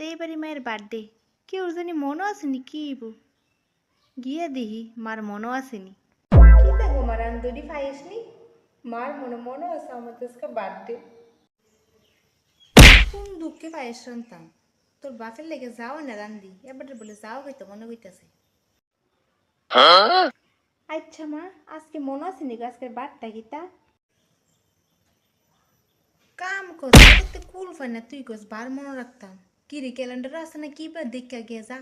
তো এইবারই মায়ের বার্থডে, কেউ জানি মনও আসেনি কি গিয়ে দেখি মার মনও আসেনি। কি দেখো মার আন্দরি ফাইসনি, মার মনও আছে আমাদের আজকে বার্থডে। কোন দুঃখে পায়েস রান্তাম, তোর বাপের লেগে যাও না রান্দি, এবারে বলে যাও হইতো মনে হইতেছে। আচ্ছা মা, আজকে মনে আছে নি আজকের বারটা গীতা? কাম করতে কুল ফাই না, তুই কস বার মনে রাখতাম। কি রে ক্যালেন্ডার আছে না কি বা দেখা গিয়ে যা।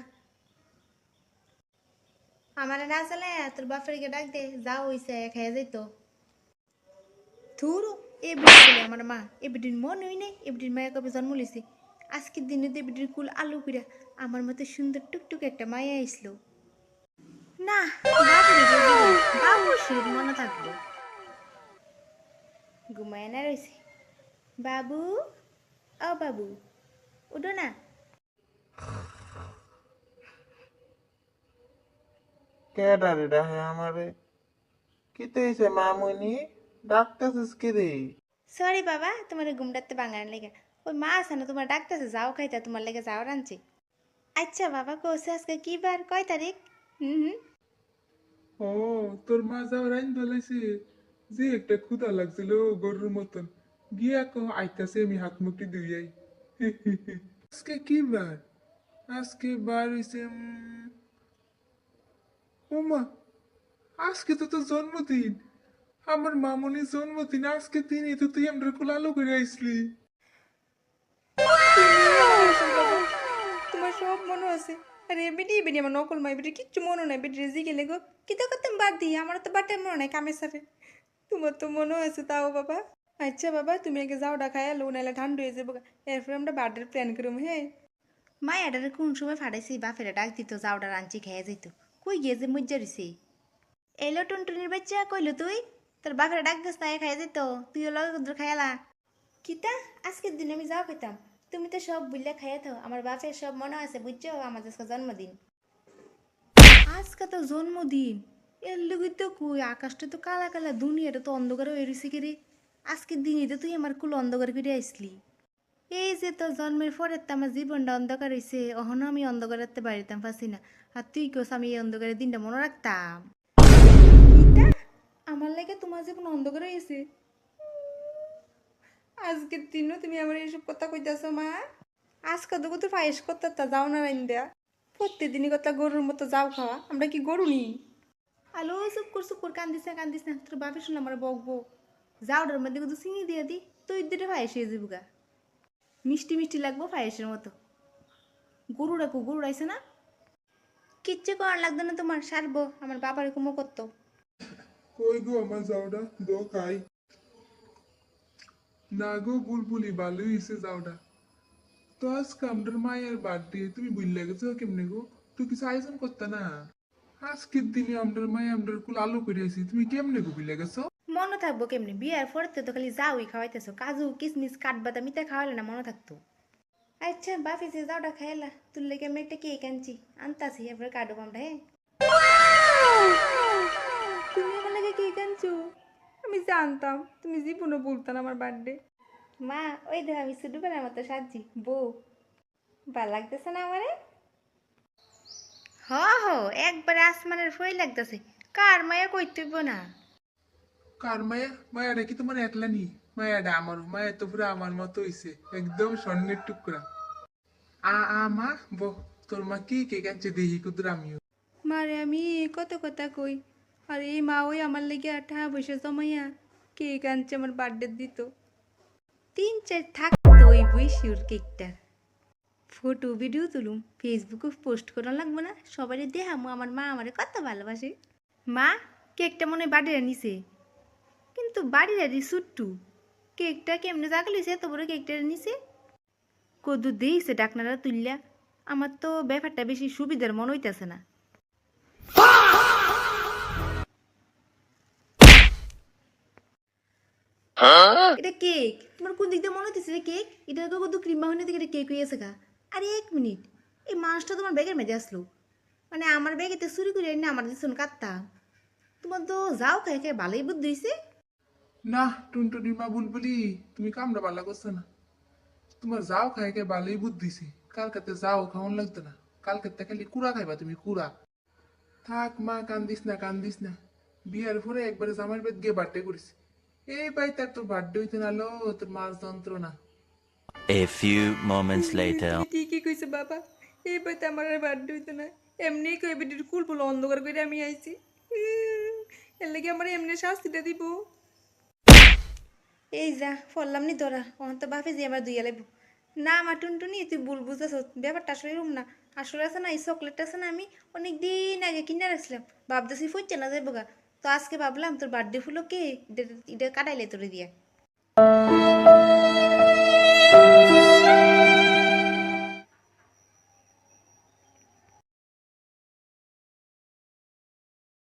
আমার না চলে তোর বাপের ডাক দে, যাও হইছে খেয়ে যাইতো। থুরু, এ বিটি বলে আমার মা, এ বিটির মন হই নাই, এ বিটির মায়া কবে জন্ম লিছি। আজকের দিনে তো বিটির কুল আলু পিড়া, আমার মতো সুন্দর টুকটুক একটা মায়া আইসলো না। বাবু শির মনে থাকবো, ঘুমায় না রয়েছে। বাবু, ও বাবু, উঠো না। কেডারে ডাহে আমারে কিতে হইছে মামুনি ডাকতেছিস কি রে? সরি বাবা, তোমার ঘুমটাতে বাঙান লেগে। ওই মা আছে না তোমার ডাকতেছে, যাও খাইতা, তোমার লেগে যাও রাঁধছি। আচ্ছা বাবা, কোসে আজকে কি বার, কয় তারিখ? হুম। ও, তোর মা যাও রাইন ধরেছে যে একটা ক্ষুধা লাগছিল গরুর মতন, গিয়া কহ আইতাছে আমি হাত মুখটি ধুইয়াই। আজকে কি বার? আজকে বার হইছে ওমা, আজকে তো তোর জন্মদিন। আমার মামনির জন্মদিন আজকে দিনই তো তুই আমরা কোলালো করে আইসলি। তোমার সব মনে আছে, আরে বেটি বেটি আমার নকল মাই বেটি কিচ্ছু মনে নাই। বেটি রেজি গেলে গো কিতা করতাম বাদ দিই, আমার তো বাটে মনে নাই কামের সাথে। তোমার তো মনে আছে তাও বাবা। আচ্ছা বাবা, তুমি আগে যাও ডাকায় লো, নাইলে ঠান্ডা হয়ে যাবো, এরপরে আমরা বার্থডে প্ল্যান করুম। হ্যাঁ মা, এটারে কোন সময় ফাটাইছি, বাপেরা ডাক দিত যাওটা রাঞ্চি খেয়ে যেত। কই গিয়ে যে মজ্জা রইছে। এলো টুনটুনির বাচ্চা, কইলো তুই তোর বাপেরা ডাক দিস না খাইয়া যেত, তুইও লগে খায়ালা। কিতা আজকের দিন আমি যাও খেতাম, তুমি তো সব বুঝলে খাইয়া থাও। আমার বাপের সব মনে আছে বুঝছো, আমার আজকে জন্মদিন। আজকে তো জন্মদিন, এর লগে তো কই আকাশটা তো কালা কালা, দুনিয়াটা তো অন্ধকার হয়ে রয়েছে কে রে। আজকের দিনই তো তুই আমার কুল অন্ধকার করে আসলি। এই যে তোর জন্মের পরের তো আমার জীবনটা অন্ধকার হয়েছে, অহনো আমি অন্ধকারের বাড়িতাম পারছি না। আর তুই কোস আমি এই অন্ধকারের দিনটা মনে রাখতাম। কিতা আমার লাগে তোমার জীবন অন্ধকার হয়েছে? আজকের দিনও তুমি আমার এইসব কথা কইতাছো মা? আজকে তো কত পায়েস করতে যাও না রাইন দেয়া, প্রত্যেকদিনই কথা গরুর মতো যাও খাওয়া, আমরা কি গরু নি? আলো চুপ কর কান্দিস না, তোর বাপে শুনে আমার বকবো। যাওটার মধ্যে কত চিনি দিয়ে দি, তুই দুটো পায়েস হয়ে যাবো গা, মিষ্টি মিষ্টি লাগবো পায়েসের মতো। গরু রাখো, গরু রাইছে না, কিচ্ছু করার লাগতো না তোমার, সারবো আমার বাবার কুমো করতো। কই গো আমার যাওটা দো খাই। না গো বুলবুলি, ভালোই হয়েছে যাওটা। তো আজকে আমাদের মায়ের বার্থডে, তুমি বুঝলে গেছো কেমনে গো? তুই কিছু আয়োজন করতে না? আজকের দিনে আমাদের মায়ে আমাদের কুল আলু করে আইছি, তুমি কেমনে গো বুঝলে গেছো? মনে থাকবো কেমনি, বিয়ার পরে তো খালি যাওই খাওয়াইতেছো, কাজু কিশমিশ কাঠবাদাম ইতা খাওয়ালে না মনে থাকতো। আচ্ছা বাফি যে যাওটা খাইলা, তোর লেগে আমি একটা কেক আনছি, আনতাছি এবার কাটবো আমরা। হ্যাঁ তুমি আমার লাগে কেক আনছো, আমি জানতাম তুমি জীবনও বলতো না আমার বার্থডে। মা, ওই দেখ আমি শুধু বেলার মতো সাজছি বউ, ভাল লাগতেছে না আমারে? হ হ, একবারে আসমানের ফই লাগতেছে, কার মায়া কইতেইব না। কার মায়া? মায়াটা কি তোমার একলা নি? মায়াটা আমারও, মায়া তো পুরো আমার মতো হইছে, একদম স্বর্ণের টুকরা। মা, বহ, তোর মা কি কে কাঁদছে দেখি কুদুর আমিও। মারে আমি কত কথা কই, আর এই মা ওই আমার লেগে টাকা পয়সা জমাইয়া কেক আনছে আমার বার্থডে দিত। 3-4 থাকতো ওই বইসিওর কেকটা, ফটো ভিডিও তুলুম, ফেসবুকে পোস্ট করা লাগবো না, সবাই দেখামো আমার মা আমারে কত ভালোবাসে। মা, কেকটা মনে হয় বাড়িরা নিছে, কিন্তু বাড়িরা দি সুট্টু, কেকটা কেমনে জাগা লইছে এত বড় কেকটা নিছে? কদু দিয়েছে ডাকনারা তুললা, আমার তো ব্যাপারটা বেশি সুবিধার মনে হইতেছে না। এটা কেক, তোমার কোন দিক দিয়ে মনে হইতেছে রে কেক? এটা তো কত ক্রিম বাহনে থেকে এটা কেক হইয়াছে গা। আরে 1 মিনিট, এই মাছটা তোমার ব্যাগের মধ্যে আসলো, মানে আমার ব্যাগেতে চুরি করে এনে আমার দিচ্ছ কাটতা। তোমার তো যাও খাই খাই ভালোই বুদ্ধি হইছে। না টুনটুনি মা বুলবুলি, তুমি কামড়া পাল্লা করছো না। তোমার যাও খাই কে ভালোই বুদ্ধি দিছে, কালকাতে যাও খাওয়ান লাগতো না, কালকাতে খালি কুড়া খাইবা তুমি, কুড়া। থাক মা, কান্দিস না, বিয়ার পরে একবারে জামাই বাদ গিয়ে বার্থডে করিস, এই ভাই তার তোর বার্থডে হইতে না লো, তোর মার যন্ত্রণা। A few moments later. ঠিকই কইছে বাবা, এই বইতে আমার আর বার্থডে হইতো না, এমনি কই বেটির কুল পুলো অন্ধকার করে আমি আইছি, এর লাগে আমার এমনি শাস্তিটা দিব। এই যা ফললাম নি তোরা, অন্ত বাপে যে আমার দুইয়া লাগবো না। আমার টুনটুনি তুই ভুল বুঝতেছ, ব্যাপারটা আসলে এরকম না। আসলে আছে না, এই চকলেটটা আছে না, আমি অনেক দিন আগে কিনে রাখছিলাম, ভাবতেছি ফুটছে না যাবো গা। তো আজকে ভাবলাম তোর বার্থডে ফুলো কে এটা কাটাইলে তোরে দিয়া।